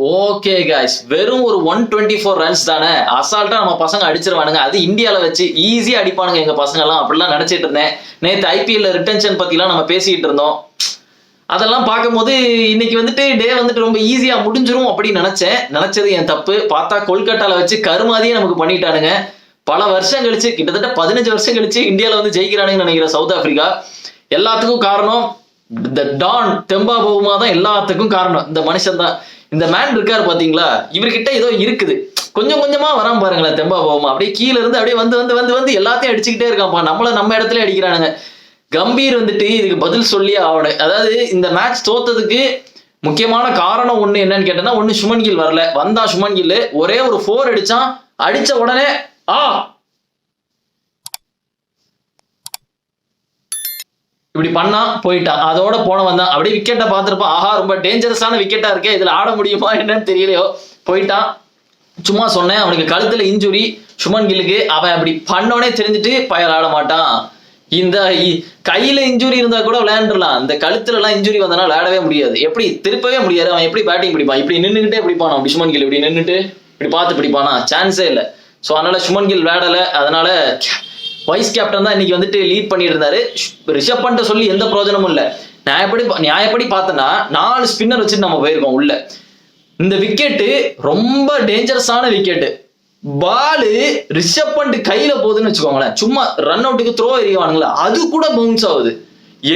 Okay guys, வெறும் ஒரு 124 runs தானே, அசால்ட்டா நம்ம பசங்க அடிச்சிருவானுங்க. அது இந்தியால வச்சு ஈஸியா அடிப்பானுங்க எங்க பசங்க எல்லாம், அப்படிலாம் நினைச்சிட்டு இருந்தேன். நேத்து ஐபிஎல்ல ரிட்டன்ஷன் பத்திலாம் நம்ம பேசிட்டு இருந்தோம். அதெல்லாம் பார்க்கும்போது இன்னைக்கு வந்துட்டு டே வந்துட்டு ரொம்ப ஈஸியா முடிஞ்சிரும் அப்படின்னு நினைச்சேன். நினைச்சது என் தப்பு. பார்த்தா கொல்கட்டால வச்சு கருமாதியே நமக்கு பண்ணிட்டானுங்க. பல வருஷம் கழிச்சு, கிட்டத்தட்ட 15 வருஷம் கழிச்சு இந்தியால வந்து ஜெயிக்கிறானுங்கன்னு நினைக்கிறேன் சவுத் ஆப்பிரிக்கா. எல்லாத்துக்கும் காரணம் இந்த டான் தெம்பா பவுமா தான். எல்லாத்துக்கும் காரணம் இந்த மனுஷன் தான். இந்த மேன் இருக்காரு பாத்தீங்களா, இவர்கிட்ட ஏதோ இருக்குது. கொஞ்சம் கொஞ்சமா வராம பாருங்களேன் தெம்பா பவுமா. அப்படியே கீழ இருந்து அப்படியே வந்து வந்து வந்து வந்து எல்லாத்தையும் அடிச்சுக்கிட்டே இருக்கான்ப்பா. நம்ம இடத்துல அடிக்கிறானுங்க. கம்பீர் வந்துட்டு இதுக்கு பதில் சொல்லி ஆகணும். அதாவது இந்த மேட்ச் தோத்ததுக்கு முக்கியமான காரணம் ஒண்ணு என்னன்னு கேட்டேன்னா, ஒண்ணு சுமன் கில் வரல. வந்தா சுமன் கில் ஒரே ஒரு 4 அடிச்சான். அடிச்ச உடனே இப்படி பண்ணா போயிட்டான். அதோட போனவன் தான். அப்படியே விக்கெட்டை பார்த்துருப்பான். ஆஹா, ரொம்ப டேஞ்சரஸான விக்கெட்டா இருக்கே, இதுல ஆட முடியுமா என்னன்னு தெரியலையோ. போயிட்டான். சும்மா சொன்னேன், அவனுக்கு கழுத்துல இன்ஜுரி சுமன் கில்லுக்கு. அவன் அப்படி பண்ணோனே தெரிஞ்சுட்டு பயல் ஆட மாட்டான். இந்த கையில இன்ஜுரி இருந்தா கூட விளையாண்டுலாம், இந்த கழுத்துல எல்லாம் இன்ஜுரி வந்தனா விளையாடவே முடியாது. எப்படி திருப்பவே முடியாது. அவன் எப்படி பேட்டிங் பிடிப்பான்? இப்படி நின்றுகிட்டே பிடிப்பான். அப்படி சுமன் கில் இப்படி நின்றுட்டு இப்படி பார்த்து பிடிப்பானா? சான்ஸே இல்லை. ஸோ அதனால சுமன் கில் விளையாடல. அதனால வைஸ் கேப்டன் தான் இன்னைக்கு வந்துட்டு லீட் பண்ணிட்டு இருந்தாரு. ரிஷப் பண்ட சொல்லி எந்த பிரயோஜனமும் இல்லை. நியாயப்படி பார்த்தனா 4 ஸ்பின்னர் வச்சுட்டு நம்ம போயிருக்கோம் உள்ள. இந்த விக்கெட்டு ரொம்ப டேஞ்சரஸான விக்கெட்டு. பாலு ரிஷப் பண்ட் கையில போகுதுன்னு வச்சுக்கோங்களேன், சும்மா ரன் அவுட்டுக்கு த்ரோ எறிவானுங்களா, அது கூட பவுன்ஸ் ஆகுது.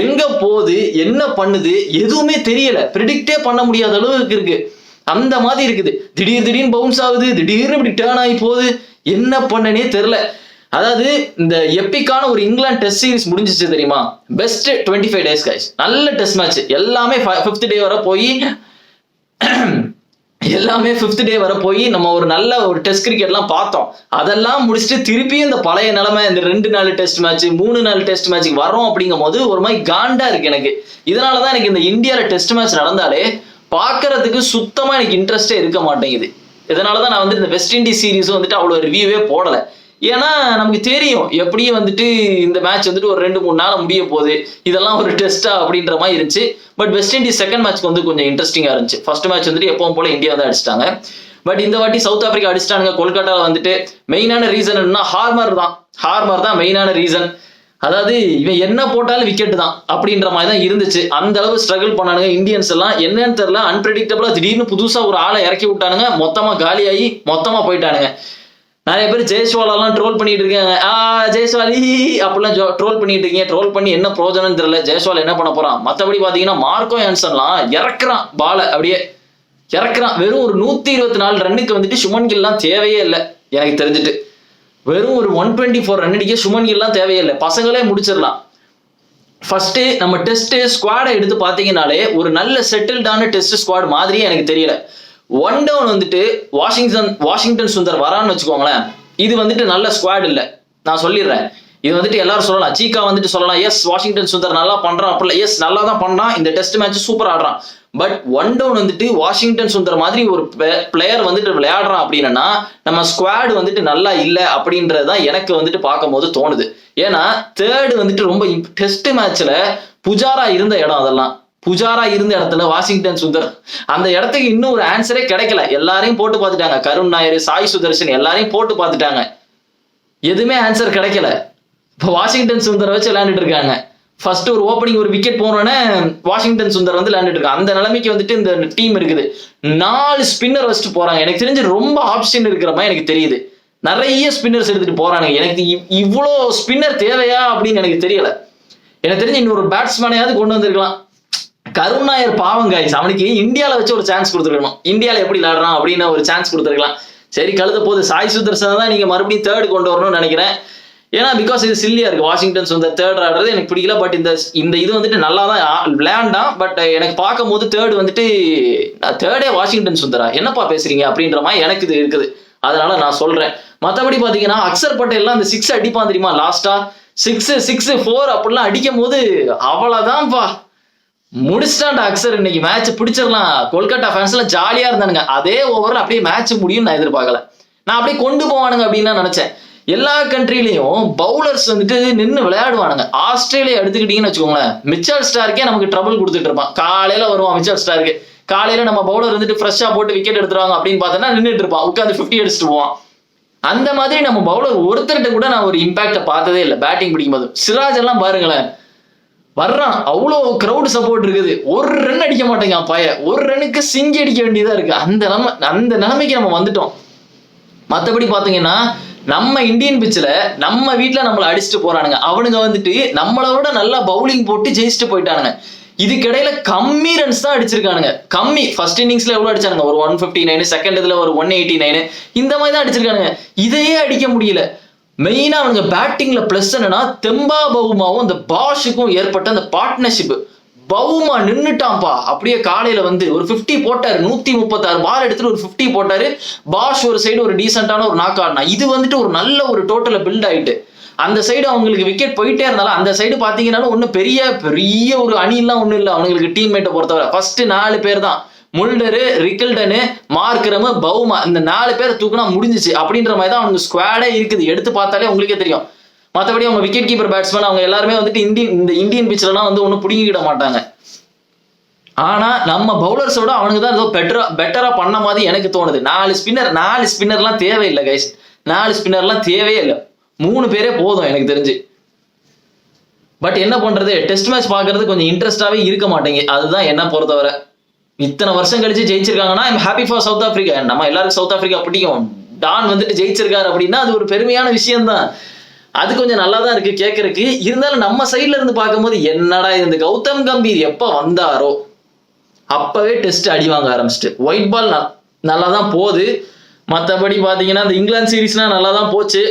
எங்க போகுது, என்ன பண்ணுது எதுவுமே தெரியல. ப்ரிடிக்டே பண்ண முடியாத அளவுக்கு இருக்கு. அந்த மாதிரி இருக்குது. திடீர்னு பவுன்ஸ் ஆகுது, திடீர்னு இப்படி டேர்ன் ஆகி போகுது. என்ன பண்ணனே தெரியல. அதாவது இந்த எப்பிக்கான ஒரு இங்கிலாந்து டெஸ்ட் சீரிஸ் முடிஞ்சிச்சு தெரியுமா? Best 25 days guys. நல்ல டெஸ்ட் மேட்ச். எல்லாமே 5th டே வர போய் நம்ம ஒரு நல்ல ஒரு டெஸ்ட் கிரிக்கெட்லாம் பார்த்தோம். அதெல்லாம் முடிச்சுட்டு திருப்பியும் இந்த பழைய நிலைமை, இந்த 2 நாள் டெஸ்ட் மேட்ச் 3 நாள் டெஸ்ட் மேட்ச்சுக்கு வரோம். அப்படிங்கும் போது ஒரு மாதிரி காண்டா இருக்கு எனக்கு. இதனாலதான் எனக்கு இந்த இந்தியால டெஸ்ட் மேட்ச் நடந்தாலே பாக்குறதுக்கு சுத்தமா எனக்கு இன்ட்ரெஸ்டே இருக்க மாட்டேங்குது. இதனாலதான் நான் வந்து இந்த வெஸ்ட் இண்டீஸ் சீரீஸும் வந்துட்டு அவ்வளவு ரிவ்யூவே போடல. ஏன்னா நமக்கு தெரியும் எப்படியும் வந்துட்டு இந்த மேட்ச் வந்துட்டு ஒரு 2-3 நாள் முடிய போகுது. இதெல்லாம் ஒரு டெஸ்டா அப்படின்ற மாதிரி இருந்துச்சு. But west Indies second match வந்து கொஞ்சம் இன்ட்ரெஸ்டிங்கா இருந்துச்சு. ஃபர்ஸ்ட் மேட்ச் வந்துட்டு எப்பவும் போல இந்தியா வந்து அடிச்சிட்டாங்க. பட் இந்த வாட்டி சவுத் ஆப்பிரிக்கா அடிச்சிட்டானுங்க. கொல்கட்டால வந்துட்டு மெயினான ரீசன் என்னன்னா ஹார்மர் தான் மெயினான ரீசன். அதாவது இவன் என்ன போட்டாலும் விக்கெட் தான் அப்படின்ற மாதிரி தான் இருந்துச்சு. அந்த அளவு ஸ்ட்ரகிள் பண்ணானுங்க இந்தியன்ஸ் எல்லாம். என்னன்னு தெரியல, அன்பிரடிக்டபிளா திடீர்னு புதுசா ஒரு ஆளை இறக்கி விட்டானுங்க. மொத்தமா காலியாகி மொத்தமா போயிட்டானுங்க. நிறைய பேர் ஜெயஸ்வாலெல்லாம் ட்ரோல் பண்ணிட்டு இருக்காங்க. ஜெயஸ்வாலி அப்படிலாம் ட்ரோல் பண்ணிட்டு இருக்கீங்க. ட்ரோல் பண்ணி என்ன பிரோஜனம் தெரியல. ஜெயஸ்வால் என்ன பண்ண போறான்? மற்றபடி பாத்தீங்கன்னா மார்க்கோ ஆன்சன்லாம் இறக்குறான். பாலை அப்படியே இறக்குறான். வெறும் ஒரு 124 ரன்னுக்கு வந்துட்டு சுமன் கில்லாம் தேவையே இல்லை எனக்கு தெரிஞ்சுட்டு. வெறும் ஒரு 124 ரன் அடிக்க சுமன் கில்லாம் தேவையே இல்லை. பசங்களே முடிச்சிடலாம். ஃபர்ஸ்ட் நம்ம டெஸ்ட் ஸ்குவாடை எடுத்து பாத்தீங்கன்னாலே ஒரு நல்ல செட்டில்டான டெஸ்ட் ஸ்குவாட் மாதிரியே எனக்கு தெரியல. ஒன் டவுன் வந்துட்டு வாஷிங்டன் சுந்தர் வரான்னு வச்சுக்கோங்களேன், இது வந்துட்டு நல்ல ஸ்குவாட் இல்லை. நான் சொல்லிடுறேன். இது வந்துட்டு எல்லாரும் சொல்லலாம், சீக்கா வந்துட்டு சொல்லலாம், எஸ் வாஷிங்டன் சுந்தர் நல்லா பண்றான் அப்படில, எஸ் நல்லா தான் பண்றான், இந்த டெஸ்ட் மேட்ச் சூப்பர் ஆடுறான். பட் ஒன் டவுன் வந்துட்டு வாஷிங்டன் சுந்தர் மாதிரி ஒரு பிளேயர் வந்துட்டு விளையாடுறான் அப்படின்னா நம்ம ஸ்குவாட் வந்துட்டு நல்லா இல்லை அப்படின்றதுதான் எனக்கு வந்துட்டு பார்க்கும் போது தோணுது. ஏன்னா தேர்டு வந்துட்டு ரொம்ப டெஸ்ட் மேட்ச்ல புஜாரா இருந்த இடம், அதெல்லாம் புஜாரா இருந்த இடத்துல வாஷிங்டன் சுந்தர் அந்த இடத்துக்கு இன்னும் ஒரு ஆன்சரே கிடைக்கல. எல்லாரையும் போட்டு பார்த்துட்டாங்க. கருண் நாயர், சாய் சுதர்ஷன் எல்லாரையும் போட்டு பார்த்துட்டாங்க. எதுவுமே ஆன்சர் கிடைக்கல. இப்போ வாஷிங்டன் சுந்தர் வச்சு விளையாண்டுட்டு இருக்காங்க. ஃபர்ஸ்ட் ஒரு ஓப்பனிங் ஒரு விக்கெட் போனோடனே வாஷிங்டன் சுந்தர் வந்து விளையாண்டுட்டு இருக்காங்க. அந்த நிலைமைக்கு வந்துட்டு இந்த டீம் இருக்குது. 4 ஸ்பின்னர் வச்சுட்டு போறாங்க. எனக்கு தெரிஞ்சு ரொம்ப ஆப்ஷன் இருக்கிற மாதிரி எனக்கு தெரியுது. நிறைய ஸ்பின்னர்ஸ் எடுத்துட்டு போறாங்க. எனக்கு இவ்வளோ ஸ்பின்னர் தேவையா அப்படின்னு எனக்கு தெரியல. எனக்கு தெரிஞ்சு இன்னொரு பேட்ஸ்மேனையாவது கொண்டு வந்திருக்கலாம். கருண் நாயர் பாவம் கைஸ், அவனுக்கு இந்தியாவில் வச்சு ஒரு சான்ஸ் கொடுத்துருக்கணும். இந்தியாவில் எப்படி விளையாடுறான் அப்படின்னு ஒரு சான்ஸ் கொடுத்துருக்கலாம். சரி கழுத போது. சாய் சுதர்சன் தான் நீங்க மறுபடியும் தேர்ட் கொண்டு வரணும்னு நினைக்கிறேன். ஏன்னா பிகாஸ் இது சில்லியா இருக்கு. வாஷிங்டன் சுந்தர் தேர்ட் ஆடுறது எனக்கு பிடிக்கல. பட் இந்த இது வந்துட்டு நல்லா தான் விளையாண்டான். பட் எனக்கு பார்க்கும் போது தேர்டு வந்துட்டு தேர்டே வாஷிங்டன் சுந்தரா என்னப்பா பேசுறீங்க அப்படின்ற மாதிரி எனக்கு இது இருக்குது. அதனால நான் சொல்றேன். மற்றபடி பாத்தீங்கன்னா அக்சர் பட்டேல்லாம் அந்த 6 அடிப்பான் தெரியுமா, லாஸ்டா 6 4 அப்படிலாம் அடிக்கும் போது அவ்வளவுதான்ப்பா, முடிச்சிட்டான்டா அக்சர். இன்னைக்கு மேட்ச் பிடிச்சிடலாம். கொல்கட்டா ஃபேன்ஸ் எல்லாம் ஜாலியா இருந்தானுங்க. அதே ஓவரில் அப்படியே மேட்ச் முடியும் நான் எதிர்பார்க்கல. நான் அப்படியே கொண்டு போவானுங்க அப்படின்னு தான் நினைச்சேன். எல்லா கண்ட்ரிலையும் பவுலர்ஸ் வந்துட்டு நின்று விளையாடுவானுங்க. ஆஸ்திரேலியா எடுத்துக்கிட்டீங்கன்னு வச்சுக்கோங்களேன், மிச்சல் ஸ்டார்க்கே நமக்கு ட்ரபிள் கொடுத்துட்டு இருப்பான். காலையில வருவான் மிச்சல் ஸ்டார்க்கு, காலையில நம்ம பவுலர் வந்துட்டு ஃப்ரெஷ்ஷா போட்டு விக்கெட் எடுத்துருவாங்க அப்படின்னு பார்த்தோன்னா நின்றுட்டு இருப்பான், உட்காந்து 50 அடிச்சுட்டு போவான். அந்த மாதிரி நம்ம பவுலர் ஒருத்தர்கிட்ட கூட நான் ஒரு இம்பாக்ட பார்த்ததே இல்லை பேட்டிங் பிடிக்கும்போது. சிராஜ் எல்லாம் பாருங்களேன், வர்றான், அவ்வளோ கிரௌட் சப்போர்ட் இருக்குது, ஒரு ரன் அடிக்க மாட்டேங்க பாய, ஒரு ரன்னுக்கு சிங்கி அடிக்க வேண்டியதா இருக்கு. அந்த நிலைமைக்கு நம்ம வந்துட்டோம். மற்றபடி பாத்தீங்கன்னா நம்ம இந்தியன் பிச்சில் நம்ம வீட்டில் நம்மளை அடிச்சுட்டு போறானுங்க, அவனுங்க வந்துட்டு நம்மளோட நல்லா பவுலிங் போட்டு ஜெயிச்சுட்டு போயிட்டானுங்க. இதுக்கிடையில கம்மி ரன்ஸ் தான் அடிச்சிருக்கானுங்க. கம்மி ஃபர்ஸ்ட் இன்னிங்ஸ்ல எவ்வளவு அடிச்சானுங்க, ஒரு 159, செகண்ட் இதுல ஒரு 189, இந்த மாதிரி தான் அடிச்சிருக்கானுங்க. இதையே அடிக்க முடியல. மெயினா அவனுங்க பேட்டிங்ல பிளஸ் என்னன்னா, தெம்பா பவுமாவும் அந்த பாஷுக்கும் ஏற்பட்ட அந்த பார்ட்னர்ஷிப். பவுமா நின்னுட்டான்பா, அப்படியே காலையில வந்து ஒரு 50 போட்டாரு, 136 பால் எடுத்துட்டு ஒரு 50 போட்டாரு. பாஷ் ஒரு சைடு ஒரு டீசென்டான ஒரு நாக் ஆடினா, இது வந்துட்டு ஒரு நல்ல ஒரு டோட்டல பில்ட் ஆயிட்டு. அந்த சைடு அவங்களுக்கு விக்கெட் போயிட்டே இருந்தாலும் அந்த சைடு பாத்தீங்கன்னாலும் ஒன்னும் பெரிய பெரிய ஒரு அணிலாம் ஒன்றும் இல்லை அவங்களுக்கு. டீம்மேட்டை பொறுத்தவரை ஃபர்ஸ்ட் 4 பேர் தான், முல்டரு, ரிக்கல்டனு, மார்க்ரம், பவுமா, இந்த 4 பேர் தூக்குனா முடிஞ்சிச்சு அப்படின்ற மாதிரி தான் அவங்க ஸ்குவாடே இருக்குது. எடுத்து பார்த்தாலே உங்களுக்கே தெரியும். மற்றபடி அவங்க விக்கெட் கீப்பர் பேட்ஸ்மேன் அவங்க எல்லாருமே வந்துட்டு இந்த இந்தியன் பிச்லாம் வந்து ஒன்றும் பிடிங்கிட மாட்டாங்க. ஆனா நம்ம பவுலர்ஸோட அவனுக்கு தான் ஏதோ பெட்டரா பண்ண மாதிரி எனக்கு தோணுது. 4 ஸ்பின்னர்லாம் தேவையில்லை கைஸ், 4 ஸ்பின்னர்லாம் தேவையே இல்லை, 3 பேரே போதும் எனக்கு தெரிஞ்சு. பட் என்ன பண்றது, டெஸ்ட் மேட்ச் பாக்குறது கொஞ்சம் இன்ட்ரெஸ்டாவே இருக்க மாட்டேங்க, அதுதான் என்ன பொறுத்தவரை. இத்தனை வருஷம் கழிச்சு ஜெயிச்சிருக்காங்கன்னா I'm happy for South Africa. நம்ம எல்லாருக்கும் சவுத் ஆப்பிரிக்கா பிடிக்கும். டான் வந்துட்டு ஜெயிச்சிருக்காரு அப்படின்னா அது ஒரு பெருமையான விஷயம் தான். அது கொஞ்சம் நல்லா தான் இருக்கு கேட்கறதுக்கு. இருந்தாலும் நம்ம சைட்ல இருந்து பார்க்கும்போது என்னடா இந்த கௌதம் கம்பீர் எப்ப வந்தாரோ அப்பவே டெஸ்ட் அடி வாங்க ஆரம்பிச்சிட்டு. ஒயிட் பால் நல்லா தான் போகுது. மற்றபடி பார்த்தீங்கன்னா இந்த இங்கிலாந்து சீரீஸ்லாம் நல்லா தான் போச்சு.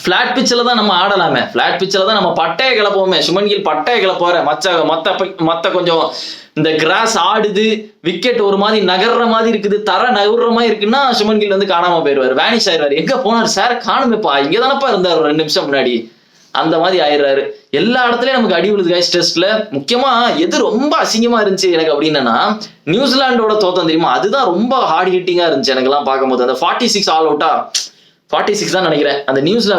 ஃபிளாட் பிச்சில் தான் நம்ம ஆடலாமே, ஃபிளாட் பிச்சில் தான் நம்ம பட்டையை கிளப்போமே. சுமன் கில் பட்டையை கிளப்போற மற்ற கொஞ்சம் இந்த கிராஸ் ஆடுது, விக்கெட் ஒரு மாதிரி நகர்ற மாதிரி இருக்குது, தர நகர்ற மாதிரி இருக்குன்னா சுமன் கில் வந்து காணாம போயிடுவாரு, வேனிஷ் ஆயிடுவாரு. எங்க போனார் சார், காணுமேப்பா, இங்கே தானப்பா இருந்தார் ஒரு 2 நிமிஷம் முன்னாடி, அந்த மாதிரி ஆயிடுறாரு. எல்லா இடத்துலயும் நமக்கு அடி விழுது கைஸ் டெஸ்ட்ல. முக்கியமா எது ரொம்ப அசிங்கமா இருந்துச்சு எனக்கு அப்படின்னா, நியூசிலாண்டோட தோத்தம் தெரியுமா, அதுதான் ரொம்ப ஹார்ட் ஹிட்டிங்கா இருந்துச்சு எனக்கு எல்லாம் பார்க்கும்போது. அந்த 46 ஆல் அவுட்டா, 46 தான் நினைக்கிறேன், அந்த நியூஸ்ல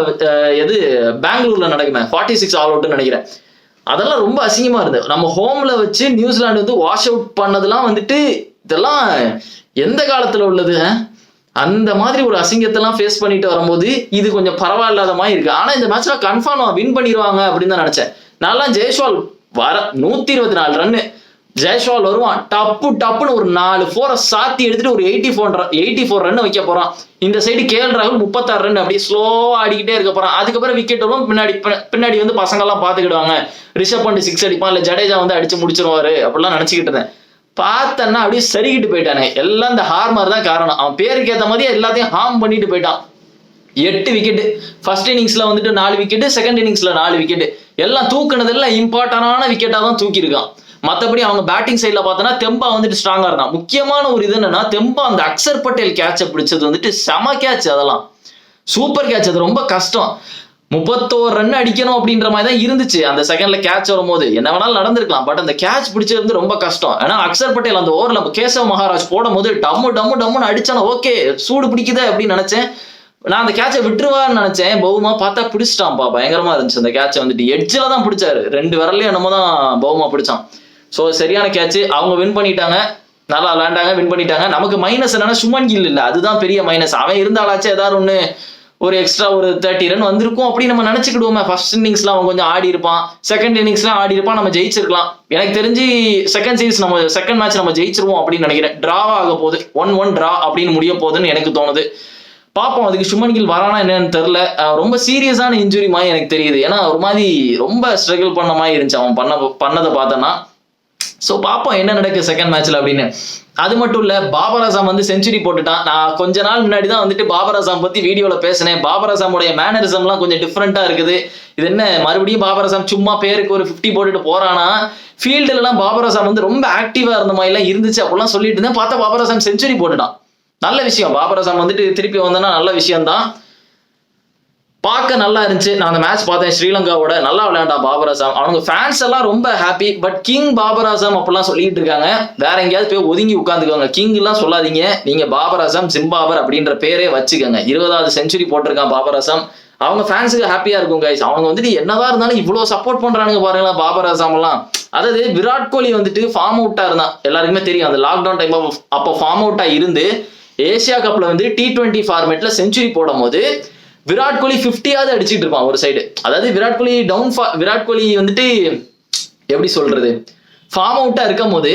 எது பெங்களூர்ல நடக்குமே 46 ஆல் அவுட்னு நினைக்கிறேன். அதெல்லாம் ரொம்ப அசிங்கமா இருந்தது. நம்ம ஹோம்ல வச்சு நியூசிலாந்து வந்து வாஷ் அவுட் பண்ணதெல்லாம் வந்துட்டு இதெல்லாம் எந்த காலத்துல உள்ளது, அந்த மாதிரி ஒரு அசிங்கத்தெல்லாம் ஃபேஸ் பண்ணிட்டு வரும்போது இது கொஞ்சம் பரவாயில்லாத மாதிரி இருக்கு. ஆனா இந்த மேட்ச்ல கன்ஃபார்ம் வின் பண்ணிடுவாங்க அப்படின்னு தான் நினைச்சேன். நல்லா ஜெய்ஸ்வால் வர 124 ரன்னு, ஜெய்ஸ்வால் வருவான், டப்புன்னு ஒரு 4 4 சாத்தி எடுத்துட்டு ஒரு 84 ரன் வைக்க போறான். இந்த சைடு கேஎல் ராகுல் 36 ரன் அப்படியே ஸ்லோவா ஆடிக்கிட்டே இருக்க போறான். அதுக்கப்புறம் விக்கெட் வரும், பின்னாடி வந்து பசங்க எல்லாம் பாத்துக்கிடுவாங்க, ரிஷப் பண்ட் 6 அடிப்பான், இல்ல ஜடேஜா வந்து அடிச்சு முடிச்சிருவாரு அப்படிலாம் நினைச்சுக்கிட்டு இருந்தேன். பார்த்தன்னா அப்படியே சரிக்கிட்டு போயிட்டானே. எல்லாம் இந்த ஹார்மர் தான் காரணம். அவன் பேருக்கு ஏற்ற மாதிரி எல்லாத்தையும் ஹார்ம் பண்ணிட்டு போயிட்டான். 8 விக்கெட் ஃபர்ஸ்ட் இன்னிங்ஸ்ல வந்துட்டு 4 விக்கெட், செகண்ட் இன்னிங்ஸ்ல 4 விக்கெட், எல்லாம் தூக்குனதெல்லாம் இம்பார்ட்டன்டான விக்கெட்டா தான் தூக்கியிருக்கான். மற்றபடி அவங்க பேட்டிங் சைட்ல பார்த்தோன்னா தெம்பா வந்துட்டு ஸ்ட்ராங்கா இருந்தான். முக்கியமான ஒரு இது என்னன்னா, தெம்பா அந்த அக்சர் பட்டேல் கேட்சை பிடிச்சது வந்துட்டு செம கேட்ச், அதெல்லாம் சூப்பர் கேட்ச். அது ரொம்ப கஷ்டம், 31 ரன் அடிக்கணும் அப்படின்ற மாதிரி தான் இருந்துச்சு. அந்த செகண்ட்ல கேட்ச் வரும்போது என்ன வேணாலும் நடந்திருக்கலாம், பட் அந்த கேட்ச் பிடிச்சது வந்து ரொம்ப கஷ்டம். ஏன்னா அக்சர் பட்டேல் அந்த ஓவர்ல கேசவ் மகாராஜ் போடும் போது டம்முன்னு அடிச்சானோ, ஓகே சூடு பிடிக்குதே அப்படின்னு நினைச்சேன். நான் அந்த கேட்சை விட்டுருவான்னு நினைச்சேன், பவுமா பார்த்தா பிடிச்சிட்டான்ப்பா, பயங்கரமா இருந்துச்சு. அந்த கேட்சை வந்துட்டு எட்ஜில தான் பிடிச்சாரு, 2 விரலையும் என்னமோ தான் பவுமா பிடிச்சான். ஸோ சரியான கேட்ச், அவங்க வின் பண்ணிட்டாங்க, நல்லா விளையாண்டாங்க, வின் பண்ணிட்டாங்க. நமக்கு மைனஸ் என்னன்னா சுமன் கில் இல்லை, அதுதான் பெரிய மைனஸ். அவன் இருந்தாலாச்சும் ஏதாவது ஒன்று ஒரு எக்ஸ்ட்ரா ஒரு 30 ரன் வந்திருக்கும் அப்படி நம்ம நினைச்சுக்கிடுவோமே. ஃபர்ஸ்ட் இன்னிங்ஸ்ல அவன் கொஞ்சம் ஆடி இருப்பான், செகண்ட் இன்னிங்ஸ்ல ஆடி இருப்பான், நம்ம ஜெயிச்சிருக்கலாம். எனக்கு தெரிஞ்சு செகண்ட் மேட்ச் நம்ம ஜெயிச்சிருவோம் அப்படின்னு நினைக்கிறேன். டிராவா ஆக போகுது, 1-1 டிரா அப்படின்னு முடிய போகுதுன்னு எனக்கு தோணுது. பார்ப்போம், அதுக்கு சுமன் கில் வரானா என்னன்னு தெரியல. ரொம்ப சீரியஸான இன்ஜுரி மாதிரி எனக்கு தெரியுது. ஏன்னா ஒரு மாதிரி ரொம்ப ஸ்ட்ரகிள் பண்ண மாதிரி இருந்துச்சு அவன் பண்ணதை பார்த்தோன்னா. ஸோ பார்ப்போம் என்ன நடக்குது செகண்ட் மேட்ச்ல அப்படின்னு. அது மட்டும் இல்ல, பாபர் அசாம் வந்து செஞ்சுரி போட்டுட்டான். நான் கொஞ்ச நாள் முன்னாடி தான் வந்துட்டு பாபர் அசாம் பத்தி வீடியோல பேசினேன். பாபர் அசாமுடைய மேனரிசம்லாம் கொஞ்சம் டிஃப்ரெண்டா இருக்குது. இது என்ன மறுபடியும் பாபர் அசாம் சும்மா பேருக்கு ஒரு 50 போட்டுட்டு போறானா, ஃபீல்டுல எல்லாம் பாபர் அசாம் வந்து ரொம்ப ஆக்டிவா இருந்த மாதிரி எல்லாம் இருந்துச்சு அப்படிலாம் சொல்லிட்டு இருந்தேன். பார்த்தா பாபர் அசாம் செஞ்சுரி போட்டுட்டான். நல்ல விஷயம், பாபர் அசாம் வந்துட்டு திருப்பி வந்தோன்னா நல்ல விஷயம் தான், பார்க்க நல்லா இருந்துச்சு. நான் அந்த மேட்ச் பார்த்தேன், ஸ்ரீலங்காவோட நல்லா விளையாண்டா பாபர் அசாம். அவங்க ஃபேன்ஸ் எல்லாம் ரொம்ப happy. But king Babar Azam அப்படிலாம் சொல்லிட்டு இருக்காங்க. வேற எங்கேயாவது போய் ஒதுங்கி உட்காந்துக்கோங்க, கிங் எல்லாம் சொல்லாதீங்க. நீங்க பாபர் அசாம் ஜிம்பாபர் அப்படின்ற பேரே வச்சுக்கோங்க. 20வது செஞ்சுரி போட்டிருக்கான் பாபர் அசாம். அவங்க ஃபேன்ஸுக்கு ஹாப்பியா இருக்கும் கைஸ். அவங்க வந்துட்டு என்னதான் இருந்தாலும் இவ்வளவு சப்போர்ட் பண்றானுங்க பாருங்களா பாபர் அசாம் எல்லாம். அதாவது விராட் கோலி வந்துட்டு ஃபார்ம் அவுட்டா இருந்தான், எல்லாருக்குமே தெரியும். அந்த லாக்டவுன் டைம் அப்போ ஃபார்ம் அவுட்டா இருந்து ஏசியா கப்ல வந்து T20 ஃபார்மேட்ல செஞ்சுரி போடும் போது விராட் கோலி 50ஆவது அடிச்சுட்டு இருப்பான் ஒரு சைடு. அதாவது விராட் கோலி வந்துட்டு எப்படி சொல்றது, ஃபார்ம் அவுட்டா இருக்கும் போது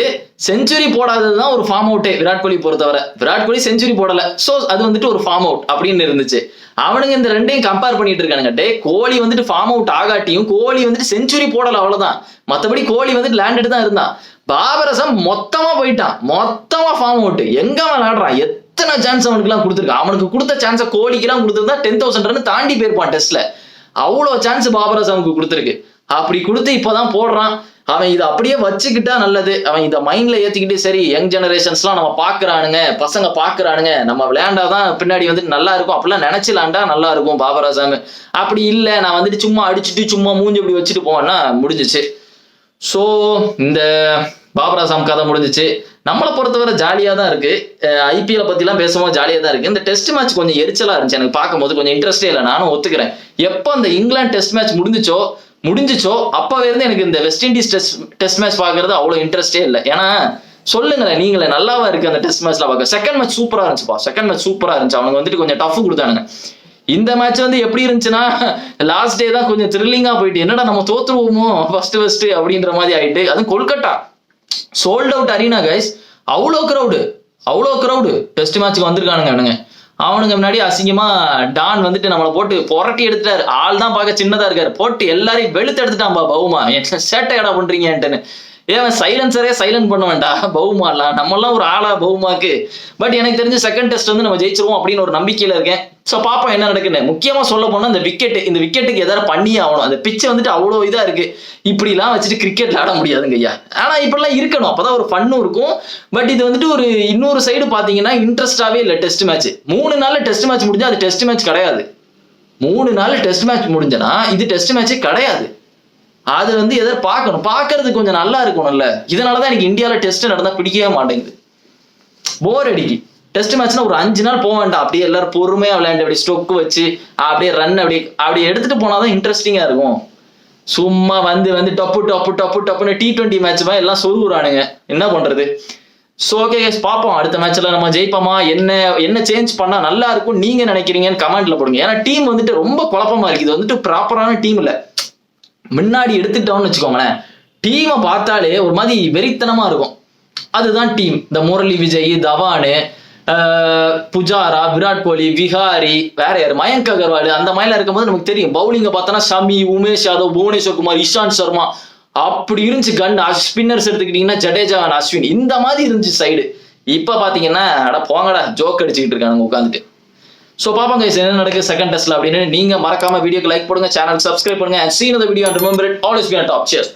செஞ்சுரி போடாததுதான் ஒரு ஃபார்ம் அவுட்டே விராட் கோலி பொறுத்தவரை. விராட் கோலி செஞ்சுரி போடல, சோ அது வந்துட்டு ஒரு ஃபார்ம் அவுட் அப்படின்னு இருந்துச்சு. அவனுங்க இந்த ரெண்டையும் கம்பேர் பண்ணிட்டு இருக்கானுங்க. கோலி வந்துட்டு ஃபார்ம் அவுட் ஆகாட்டியும் கோலி வந்துட்டு செஞ்சுரி போடல, அவ்வளவுதான். மத்தபடி கோலி வந்துட்டு லேண்டட் தான் இருந்தான். பாபர் அசாம் மொத்தமா போயிட்டான், மொத்தமா ஃபார்ம் அவுட். எங்க விளையாடுறான், எத்தனை சான்ஸ் அவனுக்கு எல்லாம் கொடுத்துருக்கான். அவனுக்கு கொடுத்த சான்ஸை கோலிக்கு எல்லாம் கொடுத்துருந்தா 10,000 ரன் தாண்டி போயிருப்பான் டெஸ்ட்ல. அவ்வளவு சான்ஸ் பாபர் அசாமுக்கு கொடுத்துருக்கு. அப்படி கொடுத்து இப்பதான் போடுறான். அவன் இதை அப்படியே வச்சுக்கிட்டா நல்லது. அவன் இதை மைண்ட்ல ஏத்திக்கிட்டு சரி யங் ஜெனரேஷன்ஸ்லாம் நம்ம பாக்குறானுங்க, பசங்க பாக்குறானுங்க, நம்ம விளையாண்டாதான் பின்னாடி வந்துட்டு நல்லா இருக்கும், அப்படிலாம் நினைச்சு விளையாண்டா நல்லா இருக்கும் பாபர் அசாம். அப்படி இல்லை, நான் வந்துட்டு சும்மா அடிச்சுட்டு சும்மா மூஞ்சி இப்படி வச்சுட்டு போவேன்னா முடிஞ்சிச்சு. ஸோ இந்த பாபர் அசாம் கதை முடிஞ்சிச்சு. நம்மளை பொறுத்தவரை ஜாலியா தான் இருக்கு. IPL பத்திலாம் பேசும்போது ஜாலியா தான் இருக்கு. இந்த டெஸ்ட் மேட்ச் கொஞ்சம் எரிச்சலா இருந்துச்சு எனக்கு பார்க்கும்போது, கொஞ்சம் இன்ட்ரெஸ்டே இல்லை. நானும் ஒத்துக்கிறேன். எப்போ அந்த இங்கிலாந்து டெஸ்ட் மேட்ச் முடிஞ்சிச்சோ அப்பவே இருந்து எனக்கு இந்த வெஸ்ட் இண்டீஸ் டெஸ்ட் மேட்ச் பாக்குறது அவ்வளவு இன்ட்ரெஸ்டே இல்லை. ஏன்னா சொல்லுங்களேன் நீங்களே, நல்லாவா இருக்கு அந்த டெஸ்ட் மேட்ச்ல பார்க்க. செகண்ட் மேட்ச் சூப்பரா இருந்துச்சு. அவனுக்கு வந்துட்டு கொஞ்சம் டஃப் கொடுத்தானுங்க. இந்த மேட்ச் வந்து எப்படி இருந்துச்சுன்னா லாஸ்ட் டே தான் கொஞ்சம் த்ரில்லிங்கா போயிட்டு, என்னடா நம்ம தோத்துருவோமோ ஃபர்ஸ்ட் அப்படின்ற மாதிரி ஆயிட்டு. அதுவும் Kolkata sold out arena guys, அவ்வளோ கிரௌடு டெஸ்ட் மேட்ச்சுக்கு வந்திருக்கானுங்க. அவனுங்க முன்னாடி அசிங்கமா டான் வந்துட்டு நம்மளை போட்டு புரட்டி எடுத்துட்டாரு. ஆள் தான் பார்க்க சின்னதா இருக்காரு, போட்டு எல்லாரையும் வெளுத்து எடுத்துட்டான்பா பவுமா. என்ன சேட்டையடா பண்றீங்கன்ட்டுன்னு. ஏன் சைலன்சரே சைலண்ட் பண்ண வேண்டாம் பவுமாலாம், நம்மளாம் ஒரு ஆளா பவுமாக்கு. பட் எனக்கு தெரிஞ்ச செகண்ட் டெஸ்ட் வந்து நம்ம ஜெயிச்சிருவோம் அப்படின்னு ஒரு நம்பிக்கையில இருக்கேன். ஸோ பாப்போம் என்ன நடக்குன்னு. முக்கியமா சொல்ல போனா இந்த விக்கெட்டுக்கு எதாவது பண்ணியே ஆகணும். அந்த பிச்சை வந்துட்டு அவ்வளோ இதா இருக்கு. இப்படிலாம் வச்சுட்டு கிரிக்கெட் ஆட முடியாதுங்க ஐயா. ஆனா இப்படிலாம் இருக்கணும், அப்பதான் ஒரு ஃபன்னும் இருக்கும். பட் இது வந்துட்டு ஒரு இன்னொரு சைடு பாத்தீங்கன்னா இன்ட்ரெஸ்டாவே இல்லை. டெஸ்ட் மேட்ச் 3 நாள்ல டெஸ்ட் மேட்ச் முடிஞ்சா அது டெஸ்ட் மேட்ச் கிடையாது. 3 நாள்ல டெஸ்ட் மேட்ச் முடிஞ்சனா இது டெஸ்ட் மேட்சே கிடையாது. அது வந்து எதாவது பார்க்கறதுக்கு கொஞ்சம் நல்லா இருக்கணும்ல. இதனாலதான் எனக்கு இந்தியாவில டெஸ்ட் நடந்தா பிடிக்கவே மாட்டேங்குது, போர் அடிக்கி. டெஸ்ட் மேட்ச்னா ஒரு 5 நாள் போக வேண்டாம், அப்படியே எல்லாரும் பொறுமையா விளையாண்டு அப்படி ஸ்டொக்கு வச்சு அப்படியே ரன் அப்படி எடுத்துட்டு போனாதான் இன்ட்ரெஸ்டிங்கா இருக்கும். சும்மா வந்து டப்புன்னு T20 மேட்ச் எல்லாம் சொல்லுறானுங்க, என்ன பண்றது. ஸோ ஓகே கைஸ், பார்ப்போம் அடுத்த மேட்ச்ல நம்ம ஜெயிப்போமா, என்ன சேஞ்ச் பண்ணா நல்லா இருக்கும் நீங்க நினைக்கிறீங்கன்னு கமெண்ட்ல போடுங்க. ஏன்னா டீம் வந்துட்டு ரொம்ப குழப்பமா இருக்கு. இது வந்துட்டு ப்ராப்பரான டீம் இல்ல. முன்னாடி எடுத்துட்டோம்னு வச்சுக்கோங்களேன், டீமை பார்த்தாலே ஒரு மாதிரி வெறித்தனமா இருக்கும். அதுதான் டீம். இந்த முரளி விஜய், தவானு, புஜாரா, விராட் கோலி, விஹாரி, வேற யாரு, மயங்க் அகர்வால், அந்த மாதிரிலாம் இருக்கும்போது நமக்கு தெரியும். பவுலிங்க பார்த்தோன்னா ஷமி, உமேஷ் யாதவ், புவனேஸ்வர் குமார், இஷாந்த் சர்மா அப்படி இருந்துச்சு. ஸ்பின்னர்ஸ் எடுத்துக்கிட்டீங்கன்னா ஜடேஜா, அஸ்வின், இந்த மாதிரி இருந்துச்சு சைடு. இப்ப பாத்தீங்கன்னா அட போங்கடா ஜோக் அடிச்சுக்கிட்டு இருக்காங்க உட்காந்துட்டு. ஸோ பாப்பாங்க என்ன நடக்குது செகண்ட் டெஸ்ட்ல அப்படின்னு. நீங்க மறக்காம வீடியோக்கு லைக் போடுங்க, சேனல் சப்ஸ்கிரைப் பண்ணுங்க. and see another video and remember it always be on top. Cheers.